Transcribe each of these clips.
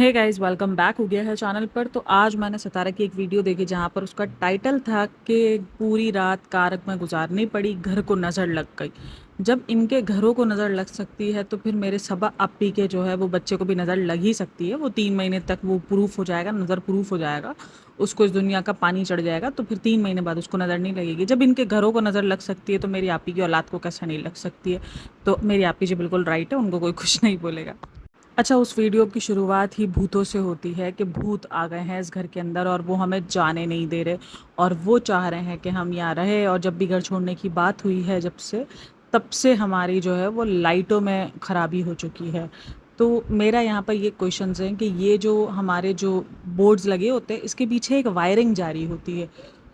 Hey guys, welcome back हो गया है चैनल पर। तो आज मैंने सितारा की एक वीडियो देखी जहाँ पर उसका टाइटल था कि पूरी रात कारक में गुजारनी पड़ी, घर को नज़र लग गई। जब इनके घरों को नज़र लग सकती है तो फिर मेरे सबा अप्पी के जो है वो बच्चे को भी नज़र लग ही सकती है। वो 3 महीने तक वो प्रूफ हो जाएगा, नज़र प्रूफ हो जाएगा, उसको इस दुनिया का पानी चढ़ जाएगा, तो फिर 3 महीने बाद उसको नज़र नहीं लगेगी। जब इनके घरों को नज़र लग सकती है तो मेरी आपी की औलाद को कैसे नहीं लग सकती है। तो मेरी आपी जी बिल्कुल राइट है, उनको कोई कुछ नहीं बोलेगा। अच्छा, उस वीडियो की शुरुआत ही भूतों से होती है कि भूत आ गए हैं इस घर के अंदर और वो हमें जाने नहीं दे रहे, और वो चाह रहे हैं कि हम यहाँ रहे। और जब भी घर छोड़ने की बात हुई है जब से, तब से हमारी जो है वो लाइटों में ख़राबी हो चुकी है। तो मेरा यहाँ पर ये क्वेश्चंस हैं कि ये जो हमारे जो बोर्ड्स लगे होते हैं इसके पीछे एक वायरिंग जारी होती है,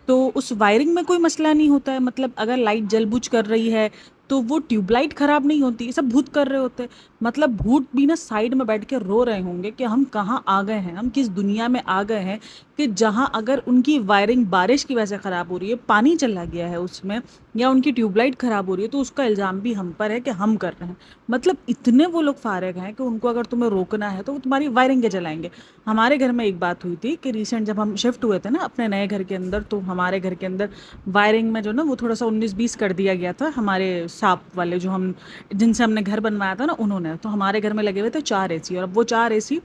तो उस वायरिंग में कोई मसला नहीं होता है? मतलब अगर लाइट जल बुझ कर रही है तो वो ट्यूबलाइट ख़राब नहीं होती, ये सब भूत कर रहे होते हैं। मतलब भूत भी ना साइड में बैठ के रो रहे होंगे कि हम कहाँ आ गए हैं, हम किस दुनिया में आ गए हैं, कि जहाँ अगर उनकी वायरिंग बारिश की वजह से ख़राब हो रही है, पानी चला गया है उसमें, या उनकी ट्यूबलाइट ख़राब हो रही है, तो उसका इल्ज़ाम भी हम पर है कि हम कर रहे हैं। मतलब इतने वो लोग फारिग हैं कि उनको अगर तुम्हें रोकना है तो वो तुम्हारी वायरिंग के जलाएंगे। हमारे घर में एक बात हुई थी कि रिसेंट जब हम शिफ्ट हुए थे ना अपने नए घर के अंदर, तो हमारे घर के अंदर वायरिंग में जो ना वो थोड़ा सा 19-20 कर दिया गया था। हमारे साप वाले जो हम जिनसे हमने घर बनवाया था ना, उन्होंने तो हमारे घर में लगे हुए थे 4 एसी, और अब वो 4 एसी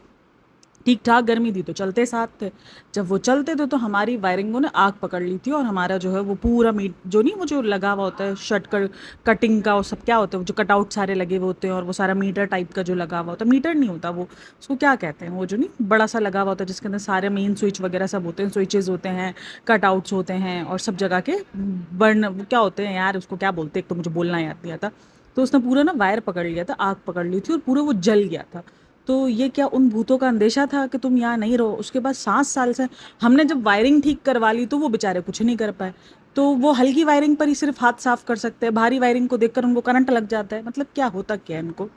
ठीक ठाक गर्मी थी तो चलते साथ थे। जब वो चलते थे तो हमारी वायरिंगों ने आग पकड़ ली थी, और हमारा जो है वो पूरा मीट जो नहीं, वो जो लगा हुआ होता है शर्ट कर कटिंग का, और सब क्या होता है वो जो कटआउट सारे लगे हुए होते हैं, और वो सारा मीटर टाइप का जो लगा हुआ होता है, मीटर नहीं होता वो, उसको क्या कहते हैं, वो जो नहीं बड़ा सा लगा हुआ होता है जिसके अंदर सारे मेन स्विच वगैरह सब होते हैं, स्विचेस होते हैं, कटआउट्स होते हैं, और सब जगह के बर्न वो क्या होते हैं यार, उसको क्या बोलते हैं, एक तो मुझे बोलना याद नहीं आता। तो उसने पूरा ना वायर पकड़ लिया था, आग पकड़ ली थी, और पूरा वो जल गया था। तो ये क्या उन भूतों का अंदेशा था कि तुम यहाँ नहीं रहो? उसके बाद 7 साल से हमने जब वायरिंग ठीक करवा ली तो वो बेचारे कुछ नहीं कर पाए। तो वो हल्की वायरिंग पर ही सिर्फ हाथ साफ कर सकते हैं, भारी वायरिंग को देखकर उनको करंट लग जाता है। मतलब क्या होता क्या है इनको?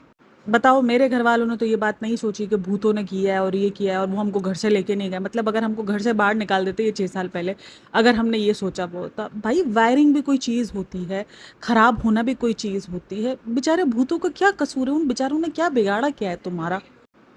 बताओ। मेरे घर वालों ने तो ये बात नहीं सोची कि भूतों ने किया है और ये किया है, और वो हमको घर से लेके नहीं गए। मतलब अगर हमको घर से बाहर निकाल देते ये 6 साल पहले, अगर हमने ये सोचा वो होता। भाई वायरिंग भी कोई चीज़ होती है, खराब होना भी कोई चीज़ होती है। बेचारे भूतों का क्या कसूर है? उन बेचारों ने क्या बिगाड़ा क्या है तुम्हारा?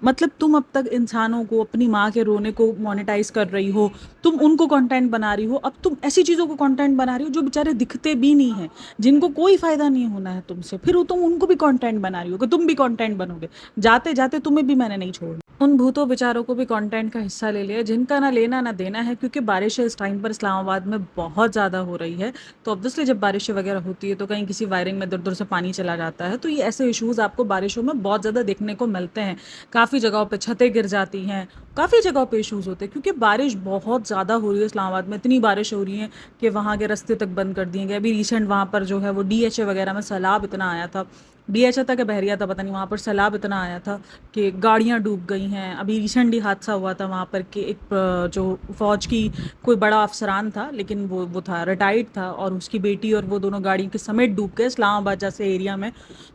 मतलब तुम अब तक इंसानों को, अपनी माँ के रोने को मोनेटाइज कर रही हो, तुम उनको कंटेंट बना रही हो, अब तुम ऐसी चीज़ों को कंटेंट बना रही हो जो बेचारे दिखते भी नहीं हैं, जिनको कोई फायदा नहीं होना है तुमसे, फिर वो तुम उनको भी कंटेंट बना रही हो कि तुम भी कंटेंट बनोगे। जाते जाते तुम्हें भी मैंने नहीं छोड़ना। उन भूतों बेचारों को भी कंटेंट का हिस्सा ले लिया जिनका ना लेना ना देना है, क्योंकि बारिशें इस टाइम पर इस्लामाबाद में बहुत ज़्यादा हो रही है। तो ऑब्वियसली जब बारिशें वगैरह होती है तो कहीं किसी वायरिंग में इधर उधर से पानी चला जाता है, तो ये ऐसे इश्यूज़ आपको बारिशों में बहुत ज़्यादा देखने को मिलते हैं। काफ़ी जगहों पे छतें गिर जाती हैं, काफ़ी जगहों पे इश्यूज़ होते हैं, क्योंकि बारिश बहुत ज़्यादा हो रही है इस्लामाबाद में। इतनी बारिश हो रही है कि वहाँ के रास्ते तक बंद कर दिए गए। अभी रिसेंट वहाँ पर जो है वो डीएचए वगैरह में सैलाब इतना आया था, डीएचए था कि बहरिया था पता नहीं, वहाँ पर सैलाब इतना आया था कि गाड़ियाँ डूब गई हैं। अभी रिसेंटली हादसा हुआ था वहाँ पर कि एक जो फ़ौज की कोई बड़ा अफसरान था, लेकिन वो था रिटायर्ड था, और उसकी बेटी और वो दोनों गाड़ी के समेत डूब गए इस्लामाबाद जैसे एरिया में।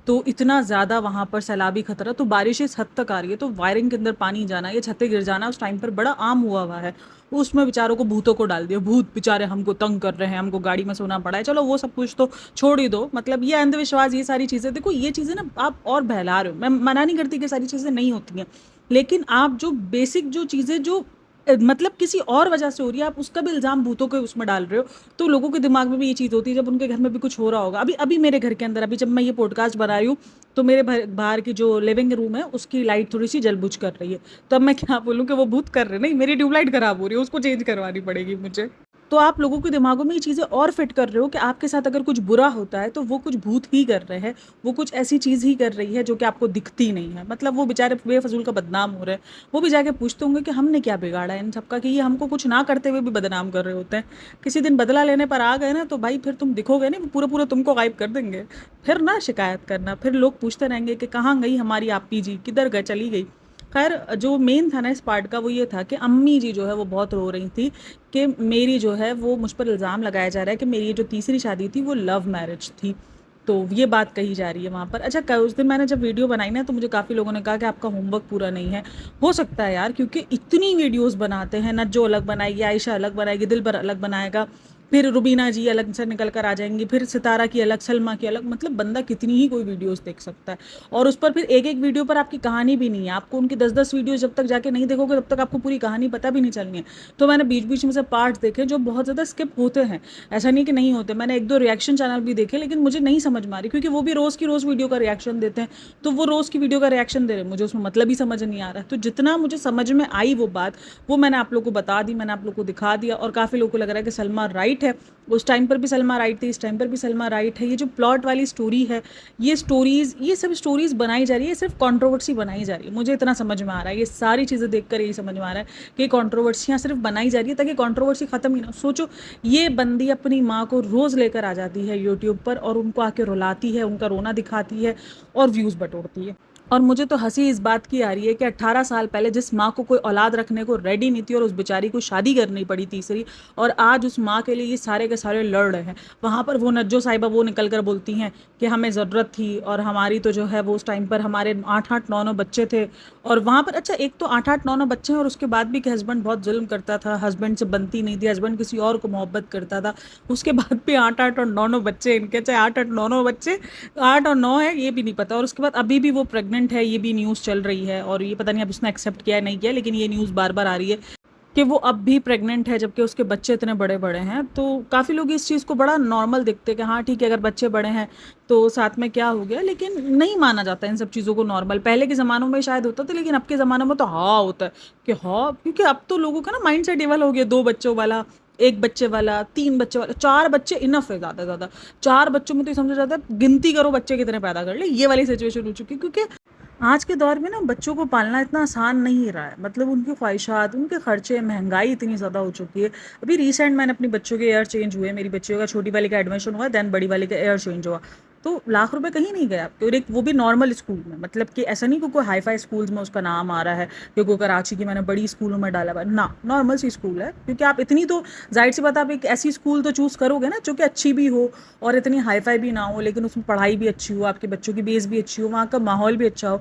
तो इतना ज़्यादा वहाँ पर सैलाबी खतरा, तो बारिश इस हद तक आ रही है, तो वायरिंग के अंदर पानी जाना, ये छतें गिर जाना उस टाइम पर बड़ा आम हुआ है। उसमें बेचारों को भूतों को डाल दिया, भूत बेचारे हमको तंग कर रहे हैं, हमको गाड़ी में सोना पड़ा है। चलो वो सब कुछ तो छोड़ ही दो। मतलब ये अंधविश्वास, ये सारी चीज़ें, देखो ये चीज़ें ना आप और बहला रहे हो। मैं मना नहीं करती कि सारी चीज़ें नहीं होती हैं, लेकिन आप जो बेसिक जो चीज़ें जो मतलब किसी और वजह से हो रही है, आप उसका भी इल्ज़ाम भूतों के उसमें डाल रहे हो। तो लोगों के दिमाग में भी ये चीज़ होती है जब उनके घर में भी कुछ हो रहा होगा। अभी अभी मेरे घर के अंदर, अभी जब मैं ये पॉडकास्ट बना रही हूँ, तो मेरे बाहर की जो लिविंग रूम है उसकी लाइट थोड़ी सी जलबुझ कर रही है। तो अब मैं क्या बोलूँ कि वो भूत कर रहे हैं? नहीं, मेरी ट्यूबलाइट खराब हो रही है, उसको चेंज करवानी पड़ेगी मुझे। तो आप लोगों के दिमागों में ये चीज़ें और फिट कर रहे हो कि आपके साथ अगर कुछ बुरा होता है तो वो कुछ भूत ही कर रहे हैं, वो कुछ ऐसी चीज़ ही कर रही है जो कि आपको दिखती नहीं है। मतलब वो बेचारे बेफजूल का बदनाम हो रहे हैं। वो भी जाके पूछते होंगे कि हमने क्या बिगाड़ा है इन सबका कि ये हमको कुछ ना करते हुए भी बदनाम कर रहे होते हैं। किसी दिन बदला लेने पर आ गए ना तो भाई फिर तुम दिखोगे नहीं, पूरा पूरा तुमको गायब कर देंगे। फिर ना शिकायत करना, फिर लोग पूछते रहेंगे कि कहाँ गई हमारी आपी जी, किधर गए, चली गई। खैर, जो मेन था ना इस पार्ट का वो ये था कि अम्मी जी जो है वो बहुत रो रही थी कि मेरी जो है वो मुझ पर इल्ज़ाम लगाया जा रहा है कि मेरी ये जो तीसरी शादी थी वो लव मैरिज थी। तो ये बात कही जा रही है वहाँ पर। अच्छा, उस दिन मैंने जब वीडियो बनाई ना तो मुझे काफ़ी लोगों ने कहा कि आपका होमवर्क पूरा नहीं है। हो सकता है यार, क्योंकि इतनी वीडियोस बनाते हैं, नज्जो अलग बनाएगी, आयशा अलग बनाएगी, दिलबर अलग बनाएगा, फिर रुबीना जी अलग से निकल कर आ जाएंगी, फिर सितारा की अलग, सलमा की अलग। मतलब बंदा कितनी ही कोई वीडियोस देख सकता है, और उस पर फिर एक एक वीडियो पर आपकी कहानी भी नहीं है। आपको उनकी 10-10 वीडियो जब तक जाके नहीं देखोगे तब तक आपको पूरी कहानी पता भी नहीं चलनी है। तो मैंने बीच बीच में से पार्ट्स देखे जो बहुत ज़्यादा स्किप होते हैं, ऐसा नहीं कि नहीं होते। मैंने एक दो रिएक्शन चैनल भी देखे, लेकिन मुझे नहीं समझ में आ रही, क्योंकि वो भी रोज़ की रोज़ वीडियो का रिएक्शन देते हैं। तो वो रोज़ की वीडियो का रिएक्शन दे रहे हैं, मुझे उसमें मतलब ही समझ नहीं आ रहा है। तो जितना मुझे समझ में आई वो बात, वो मैंने आप लोग को बता दी, मैंने आप लोग को दिखा दिया। और काफ़ी लोगों को लग रहा है कि सलमा राइट है, उस टाइम पर भी सलमा राइट थी, इस टाइम पर भी सलमा राइट है। ये जो प्लॉट वाली स्टोरी है, ये स्टोरीज, ये सब स्टोरीज बनाई जा रही है, सिर्फ कंट्रोवर्सी बनाई जा रही है। मुझे इतना समझ में आ रहा है, ये सारी चीज़ें देखकर यही समझ में आ रहा है कि कंट्रोवर्सियाँ सिर्फ बनाई जा रही है ताकि कंट्रोवर्सी खत्म ही ना हो। सोचो, ये बंदी अपनी माँ को रोज़ लेकर आ जाती है यूट्यूब पर, और उनको आके रुलाती है, उनका रोना दिखाती है, और व्यूज़ बटोरती है। और मुझे तो हंसी इस बात की आ रही है कि 18 साल पहले जिस माँ को कोई औलाद रखने को रेडी नहीं थी, और उस बेचारी को शादी करनी पड़ी तीसरी, और आज उस माँ के लिए ये सारे के सारे लड़ रहे हैं। वहाँ पर वो नज्जो साहिबा वो निकल कर बोलती हैं कि हमें ज़रूरत थी, और हमारी तो जो है वो उस टाइम पर हमारे 8-8 9-9 बच्चे थे। और वहाँ पर अच्छा, एक तो 8-8 9-9 बच्चे हैं, और उसके बाद भी कि हस्बैंड बहुत जुल्म करता था, हस्बैंड से बनती नहीं थी, हस्बैंड किसी और को मोहब्बत करता था। उसके बाद भी 8-8 और 9-9 बच्चे इनके, चाहे 8-8 9-9 बच्चे, 8 और 9 है ये भी नहीं पता। और उसके बाद अभी भी वो प्रेग्नेंट है, ये भी न्यूज़ चल रही है। और ये पता नहीं अब उसने एक्सेप्ट किया है नहीं किया, लेकिन ये न्यूज़ बार बार आ रही है कि वो अब भी प्रेग्नेंट है, जबकि उसके बच्चे इतने बड़े बड़े हैं। तो काफ़ी लोग इस चीज़ को बड़ा नॉर्मल देखते हैं कि हाँ ठीक है, अगर बच्चे बड़े हैं तो साथ में क्या हो गया, लेकिन नहीं माना जाता इन सब चीज़ों को नॉर्मल। पहले के ज़मानों में शायद होता था, लेकिन अब के ज़मानों में तो हाँ होता है कि हाँ, क्योंकि अब तो लोगों का ना माइंड सेट डेवलप हो गया, 2 बच्चों वाला, 1 बच्चे वाला, 3 बच्चे वाला, 4 बच्चे इनफ है ज़्यादा से ज़्यादा। 4 बच्चों में तो ये समझा जाता है गिनती करो बच्चे कितने पैदा कर ले, ये वाली सिचुएशन हो चुकी है। क्योंकि आज के दौर में ना बच्चों को पालना इतना आसान नहीं रहा है। मतलब उनकी ख्वाहिशात, उनके खर्चे, महंगाई इतनी ज़्यादा हो चुकी है। अभी रिसेंट मैंने अपनी बच्चों के एयर चेंज हुए, मेरी बच्चियों का, छोटी वाली का एडमिशन हुआ, देन बड़ी वाली का एयर चेंज हुआ। तो लाख रुपए कहीं नहीं गया, और एक वो भी नॉर्मल स्कूल में। मतलब कि ऐसा नहीं कि कोई हाई फाई स्कूल्स में उसका नाम आ रहा है, कि कोई कराची की मैंने बड़ी स्कूलों में डाला हुआ है ना, नॉर्मल सी स्कूल है। क्योंकि आप इतनी तो जाहिर सी बात है, आप एक ऐसी स्कूल तो चूज़ करोगे ना जो कि अच्छी भी हो और इतनी हाई फाई भी ना हो, लेकिन उसमें पढ़ाई भी अच्छी हो, आपके बच्चों की बेस भी अच्छी हो, वहाँ का माहौल भी अच्छा हो।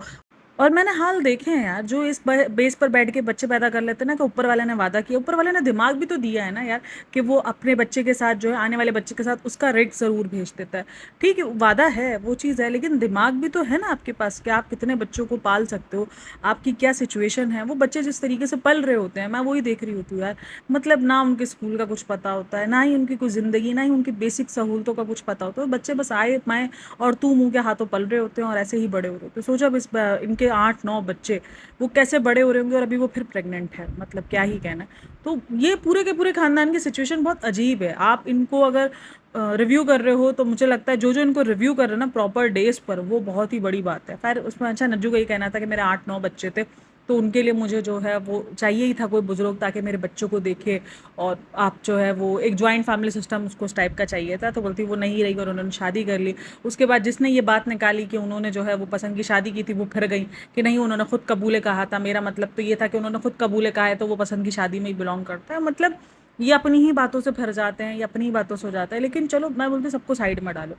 और मैंने हाल देखे हैं यार, जो इस बेस पर बैठ के बच्चे पैदा कर लेते हैं ना, कि ऊपर वाले ने वादा किया, ऊपर वाले ने दिमाग भी तो दिया है ना यार, कि वो अपने बच्चे के साथ जो है, आने वाले बच्चे के साथ उसका रेट ज़रूर भेज देता है। ठीक है, वादा है, वो चीज़ है, लेकिन दिमाग भी तो है ना आपके पास कि आप कितने बच्चों को पाल सकते हो, आपकी क्या सिचुएशन है। वो बच्चे जिस तरीके से पल रहे होते हैं, मैं वही देख रही होती हूँ यार। मतलब ना उनके स्कूल का कुछ पता होता है, ना ही उनकी कोई ज़िंदगी, ना ही उनकी बेसिक सहूलतों का कुछ पता होता है। बच्चे बस आए माए और तू मुँह के हाथों पल रहे होते हैं, और ऐसे ही बड़े हो रहे होते हैं। सोचो अब इनके 8-9 बच्चे, वो कैसे बड़े हो रहे होंगे, और अभी वो फिर प्रेग्नेंट है। मतलब क्या ही कहना है। तो ये पूरे के पूरे खानदान की सिचुएशन बहुत अजीब है। आप इनको अगर रिव्यू कर रहे हो, तो मुझे लगता है जो जो इनको रिव्यू कर रहे हैं ना प्रॉपर डेज पर, वो बहुत ही बड़ी बात है। खैर उसमें अच्छा, नज्जू का ही कहना था कि मेरे 8-9 बच्चे थे, तो उनके लिए मुझे जो है वो चाहिए ही था कोई बुजुर्ग, ताकि मेरे बच्चों को देखे। और आप जो है वो एक जॉइंट फैमिली सिस्टम उसको उस टाइप का चाहिए था, तो बोलती वो नहीं रही, और उन्होंने शादी कर ली। उसके बाद जिसने ये बात निकाली कि उन्होंने जो है वो पसंद की शादी की थी, वो फिर गई कि नहीं, उन्होंने खुद कबूले कहा था। मेरा मतलब तो ये था कि उन्होंने खुद कबूले कहा है, तो वो पसंद की शादी में ही बिलोंग करता है। मतलब ये अपनी ही बातों से फिर जाते हैं, ये अपनी ही बातों से हो जाता है। लेकिन चलो, मैं बोलती सबको साइड में डालो।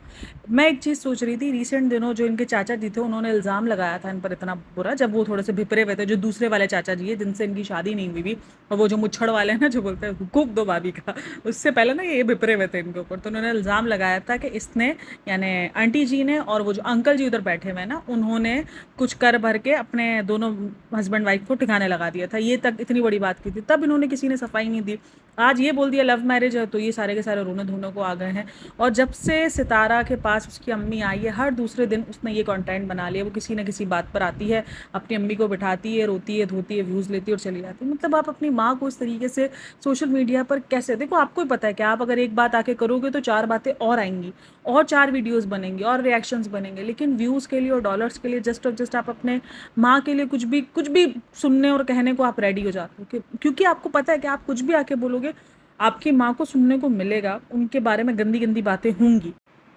मैं एक चीज़ सोच रही थी, रिसेंट दिनों जो इनके चाचा जी थे, उन्होंने इल्ज़ाम लगाया था इन पर इतना बुरा, जब वो थोड़े से भिपरे हुए थे, जो दूसरे वाले चाचा जी है जिनसे इनकी शादी नहीं हुई भी, और वो जो मुच्छड़ वाले हैं ना, जो बोलते हैं हुकूक दो भाभी का, उससे पहले ना ये भिपरे हुए थे इनके ऊपर। तो उन्होंने इल्ज़ाम लगाया था कि इसने, यानी आंटी जी ने, और वो जो अंकल जी उधर बैठे हुए हैं ना, उन्होंने कुछ कर भर के अपने दोनों हस्बैंड वाइफ को ठिकाने लगा दिया था। ये तक इतनी बड़ी बात की थी, तब इन्होंने किसी ने सफाई नहीं दी। आज ये बोल दिया लव मैरिज है, तो ये सारे के सारे रोने धोने को आ गए हैं। और जब से सितारा के पास उसकी अम्मी आई है, हर दूसरे दिन उसने ये कंटेंट बना लिया। वो किसी न किसी बात पर आती है, अपनी अम्मी को बिठाती है, रोती है, धोती है, व्यूज़ लेती है और चली जाती है। मतलब आप अपनी माँ को इस तरीके से सोशल मीडिया पर कैसे, देखो आपको ही पता है कि आप अगर एक बात आके करोगे तो 4 बातें और आएंगी, और 4 वीडियोज़ बनेंगी, और रिएक्शंस बनेंगे। लेकिन व्यूज़ के लिए और डॉलर्स के लिए जस्ट और जस्ट आप अपने माँ के लिए कुछ भी सुनने और कहने को आप रेडी हो जाते हो, क्योंकि आपको पता है कि आप कुछ भी आके बोलोगे, आपकी माँ को सुनने को मिलेगा, उनके बारे में गंदी गंदी बातें होंगी।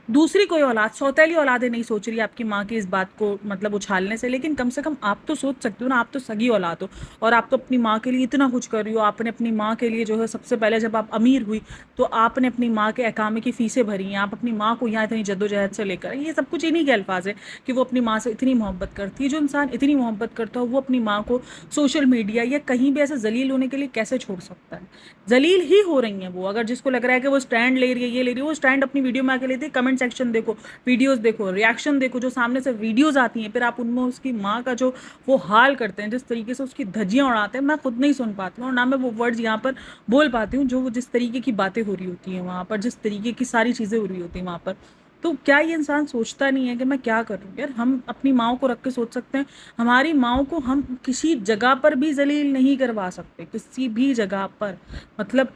दूसरी कोई औलाद, सौतेली औलादें नहीं सोच रही आपकी माँ की इस बात को मतलब उछालने से, लेकिन कम से कम आप तो सोच सकते हो ना, आप तो सगी औलाद हो और आप तो अपनी माँ के लिए इतना कुछ कर रही हो। आपने अपनी माँ के लिए जो है सबसे पहले जब आप अमीर हुई तो आपने अपनी माँ के अकामे की फीसें भरी हैं, आप अपनी माँ को यहाँ इतनी जद्दोजहद से लेकर आए। ये सब कुछ इन्हीं के अल्फाज है कि वो अपनी माँ से इतनी मोहब्बत करती है। जो इंसान इतनी मोहब्बत करता हो वो अपनी माँ को सोशल मीडिया या कहीं भी ऐसे जलील होने के लिए कैसे छोड़ सकता है? जलील ही हो रही हैं वो। अगर जिसको लग रहा है कि वो स्टैंड ले रही है, ये ले रही है, वो स्टैंड अपनी वीडियो में आके लेती है। कमेंट सेक्शन देखो, वीडियोस देखो, रिएक्शन देखो, जो सामने से वीडियोस आती हैं, फिर आप उनमें उसकी माँ का जो वो हाल करते हैं, जिस तरीके से उसकी धज्जियां उड़ाते हैं, मैं खुद नहीं सुन पाती हूँ और ना मैं वो वर्ड्स यहाँ पर बोल पाती हूँ जो जिस तरीके की बातें हो रही होती हैं वहाँ पर, जिस तरीके की सारी चीज़ें हो रही होती हैं वहाँ पर। तो क्या ये इंसान सोचता नहीं है कि मैं क्या कर रही हूँ? यार हम अपनी माओ को रख के सोच सकते हैं। हमारी माओ को हम किसी जगह पर भी जलील नहीं करवा सकते, किसी भी जगह पर। मतलब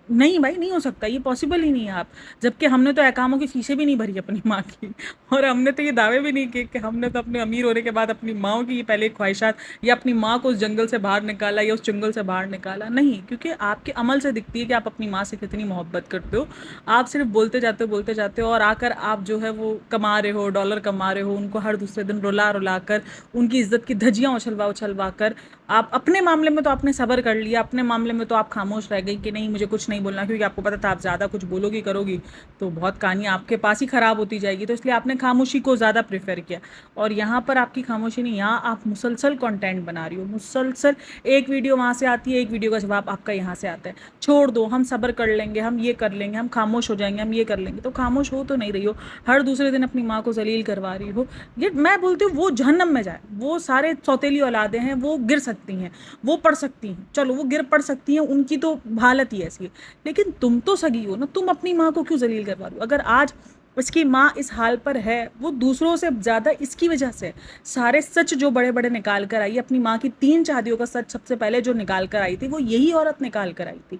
नहीं भाई, नहीं हो सकता, ये पॉसिबल ही नहीं है। आप जबकि हमने तो अहकामों की फीसें भी नहीं भरी अपनी माँ की और हमने तो ये दावे भी नहीं किए कि हमने तो अपने अमीर होने के बाद अपनी माँ की पहले ख्वाहिशात या अपनी माँ को उस जंगल से बाहर निकाला या उस चुंगल से बाहर निकाला। नहीं, क्योंकि आपके अमल से दिखती है कि आप अपनी माँ से कितनी मोहब्बत करते हो। आप सिर्फ बोलते जाते हो और आकर आप जो है वो कमा रहे हो, डॉलर कमा रहे हो, उनको हर दूसरे दिन रुला रुला कर, उनकी इज्जत की धज्जियां उछलवा उछलवा कर। आप अपने मामले में तो आपने सब्र कर लिया, अपने मामले में तो आप खामोश रह गई कि नहीं मुझे कुछ नहीं बोलना, क्योंकि आपको पता था आप ज़्यादा कुछ बोलोगी करोगी तो बहुत कहानी आपके पास ही ख़राब होती जाएगी, तो इसलिए आपने खामोशी को ज़्यादा प्रेफर किया। और यहाँ पर आपकी खामोशी नहीं, यहाँ आप मुसलसल कंटेंट बना रही हो, मुसलसल एक वीडियो वहाँ से आती है, एक वीडियो का जवाब आपका यहाँ से आता है। छोड़ दो, हम सब्र कर लेंगे, हम ये कर लेंगे, हम खामोश हो जाएंगे, हम ये कर लेंगे। तो खामोश हो तो नहीं रही हो, हर दूसरे दिन अपनी माँ को जलील करवा रही हो। ये मैं बोलती हूँ वो जहन्नम में जाए। वो सारे सौतेली औलादें हैं, वो गिर सकती हैं, वो पढ़ सकती हैं, चलो वो गिर पढ़ सकती हैं, उनकी तो हालत ही ऐसी है। लेकिन तुम तो सगी हो ना, तुम अपनी माँ को क्यों जलील करवा रही हो? अगर आज इसकी माँ इस हाल पर है वो दूसरों से ज़्यादा इसकी वजह से। सारे सच जो बड़े बड़े निकाल कर आई, अपनी माँ की 3 शादियों का सच सबसे पहले जो निकाल कर आई थी वो यही औरत निकाल कर आई थी,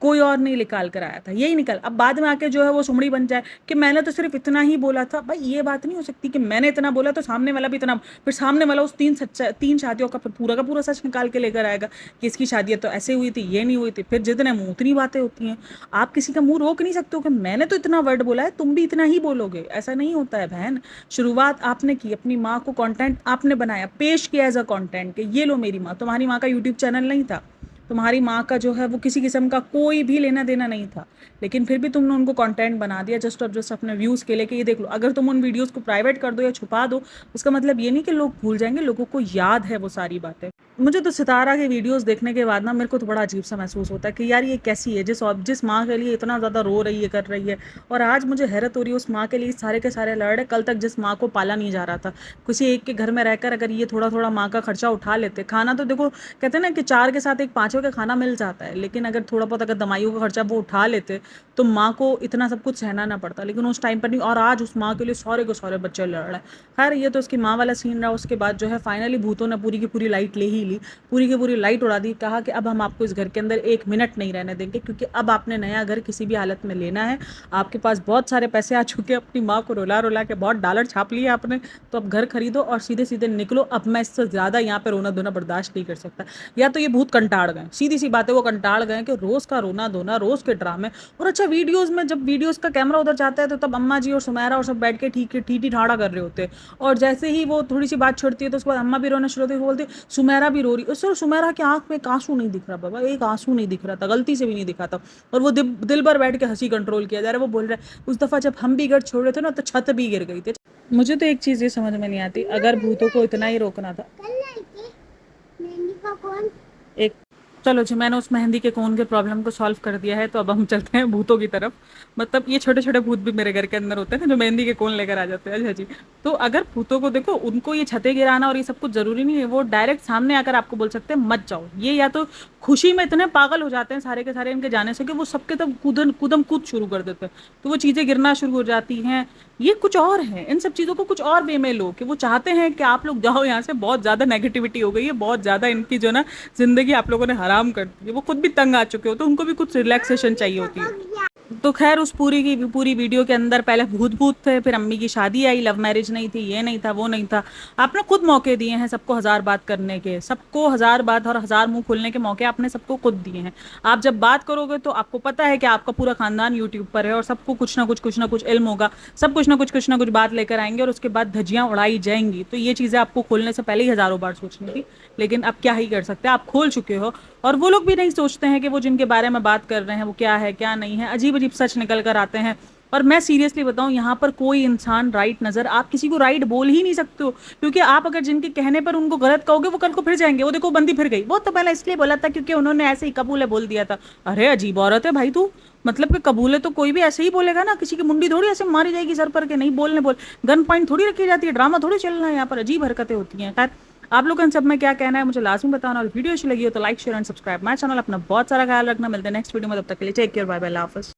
कोई और नहीं निकाल कर आया था, यही निकल। अब बाद में आके जो है वो सुमड़ी बन जाए कि मैंने तो सिर्फ इतना ही बोला था। भाई ये बात नहीं हो सकती कि मैंने इतना बोला तो सामने वाला भी इतना, फिर सामने वाला उस 3 शादियों का फिर पूरा का पूरा सच निकाल के लेकर आएगा कि इसकी शादियाँ तो ऐसे हुई थी, ये नहीं हुई थी। फिर जितने मुंह उतनी बातें होती हैं। आप किसी का मुंह रोक नहीं सकते हो कि मैंने तो इतना वर्ड बोला है, तुम भी इतना ही बोलोगे, ऐसा नहीं होता है बहन। शुरुआत आपने की, अपनी माँ को कंटेंट आपने बनाया, पेश किया एज अ कंटेंट कि ये लो मेरी माँ। तुम्हारी माँ का यूट्यूब चैनल नहीं था, तुम्हारी माँ का जो है वो किसी किस्म का कोई भी लेना देना नहीं था, लेकिन फिर भी तुमने उनको कंटेंट बना दिया जस्ट और जस्ट अपने व्यूज़ के लिए कि ये देख लो। अगर तुम उन वीडियोस को प्राइवेट कर दो या छुपा दो, उसका मतलब ये नहीं कि लोग भूल जाएंगे, लोगों को याद है वो सारी बातें। मुझे तो सितारा के वीडियोस देखने के बाद ना मेरे को तो बड़ा अजीब सा महसूस होता है कि यार ये कैसी है जिस माँ के लिए इतना ज़्यादा रो रही है, कर रही है। और आज मुझे हैरत हो रही है उस माँ के लिए सारे के सारे लड़, कल तक जिस माँ को पाला नहीं जा रहा था, किसी एक के घर में रहकर अगर ये थोड़ा थोड़ा माँ का खर्चा उठा लेते, खाना तो देखो कहते हैं ना कि 4 के साथ एक 5वें का खाना मिल जाता है, लेकिन अगर थोड़ा बहुत अगर दवाइयों का खर्चा वो उठा लेते तो माँ को इतना सब कुछ सहना ना पड़ता, लेकिन उस टाइम पर नहीं। और आज उस माँ के लिए सारे के सारे बच्चे लड़ रहे हैं। खैर ये तो उसकी माँ वाला सीन रहा। उसके बाद जो है फाइनली भूतों ने पूरी की पूरी लाइट ले ही ली, पूरी की पूरी लाइट उड़ा दी। कहा कि अब हम आपको इस घर के अंदर 1 मिनट नहीं रहने देंगे, क्योंकि अब आपने नया घर किसी भी हालत में लेना है, आपके पास बहुत सारे पैसे आ चुके हैं, अपनी माँ को रुला रुला के बहुत डॉलर छाप लिए आपने, तो अब घर खरीदो और सीधे सीधे निकलो। अब मैं इससे ज़्यादा यहाँ पे रोना धोना बर्दाश्त नहीं कर सकता। या तो ये भूत कंटाड़ गए, सीधी सी बात है, वो कंटाड़ गए कि रोज़ का रोना धोना, रोज़ के ड्रामे। और अच्छा वीडियोज़ में जब वीडियोज़ का कैमरा उधर जाता है तो तब अम्मा जी और सुमेरा और सब बैठ के ठीक ठीठी ठाड़ा कर रहे होते हैं, और जैसे ही वो थोड़ी सी बात छुड़ती है तो उसके बाद अम्मा भी रोना शुरू होती है, बोलती है सुमेरा भी रो रही है। सर सुमेरा की आंख में एक आंसू नहीं दिख रहा बाबा, एक आंसू नहीं दिख रहा था, गलती से भी नहीं दिखा था। और वो दिल भर बैठ के हंसी कंट्रोल किया जा रहा है। वो बोल रहा है उस दफ़ा जब हम भी घर छोड़ रहे थे ना तो छत भी गिर गई थी। मुझे तो एक चीज़ ये समझ में नहीं आती, अगर भूतों को इतना ही रोकना था। एक चलो जी, मैंने उस मेहंदी के कोन के प्रॉब्लम को सॉल्व कर दिया है, तो अब हम चलते हैं भूतों की तरफ। मतलब ये छोटे छोटे भूत भी मेरे घर के अंदर होते हैं ना, जो मेहंदी के कोन लेकर आ जाते हैं। अच्छा जी, तो अगर भूतों को देखो, उनको ये छतें गिराना और ये सब कुछ जरूरी नहीं है, वो डायरेक्ट सामने आकर आपको बोल सकते हैं मत जाओ। ये या तो खुशी में इतने पागल हो जाते हैं सारे के सारे इनके जाने से कि वो सबके तब कूदम कूद शुरू कर देते हैं, तो वो चीज़ें गिरना शुरू हो जाती हैं। ये कुछ और है, इन सब चीज़ों को कुछ और वे में लो कि वो चाहते हैं कि आप लोग जाओ यहाँ से। बहुत ज़्यादा नेगेटिविटी हो गई है, बहुत ज़्यादा इनकी जो ना ज़िंदगी आप लोगों ने हराम कर दी है। वो खुद भी तंग आ चुके हो, तो उनको भी कुछ रिलैक्सेशन चाहिए होती है। तो खैर उस पूरी की पूरी वीडियो के अंदर पहले भूत भूत थे, फिर अम्मी की शादी आई, लव मैरिज नहीं थी, ये नहीं था, वो नहीं था। आपने खुद मौके दिए हैं सबको हजार बात करने के, सबको हजार बात और हजार मुंह खोलने के मौके आपने सबको खुद दिए हैं। आप जब बात करोगे तो आपको पता है कि आपका पूरा खानदान यूट्यूब पर है और सबको कुछ ना कुछ इल्म होगा। सब कुछ ना कुछ बात लेकर आएंगे और उसके बाद धज्जियां उड़ाई जाएंगी। तो ये चीजें आपको खोलने से पहले ही हजारों बार सोचनी थी, लेकिन अब क्या ही कर सकते हैं, आप खोल चुके हो। और वो लोग भी नहीं सोचते हैं कि वो जिनके बारे में बात कर रहे हैं वो क्या है क्या नहीं है, अजीब अजीब सच निकल कर आते हैं। और मैं सीरियसली बताऊं, यहाँ पर कोई इंसान राइट नजर, आप किसी को राइट बोल ही नहीं सकते हो, क्योंकि आप अगर जिनके कहने पर उनको गलत कहोगे वो कल को फिर जाएंगे, वो देखो बंदी फिर गई, वो तो पहले इसलिए बोला था क्योंकि उन्होंने ऐसे ही कबूले बोल दिया था। अरे अजीब औरत है भाई तू। मतलब कि कबूले तो कोई भी ऐसे ही बोलेगा ना, किसी की मुंडी थोड़ी ऐसे मारी जाएगी सर पर के नहीं बोलने बोल। गन पॉइंट थोड़ी रखी जाती है, ड्रामा थोड़ी चल रहा है यहाँ पर, अजीब हरकतें होती हैं। खैर, आप लोगों इन सब में क्या कहना है मुझे लाजमी बताना, और वीडियो अच्छी लगी हो तो like share and subscribe my channel. अपना बहुत सारा ख्याल रखना, मिलते हैं नेक्स्ट वीडियो में, तब तक के लिए टेक केयर, बाय बाय, अल्लाह हाफिज़।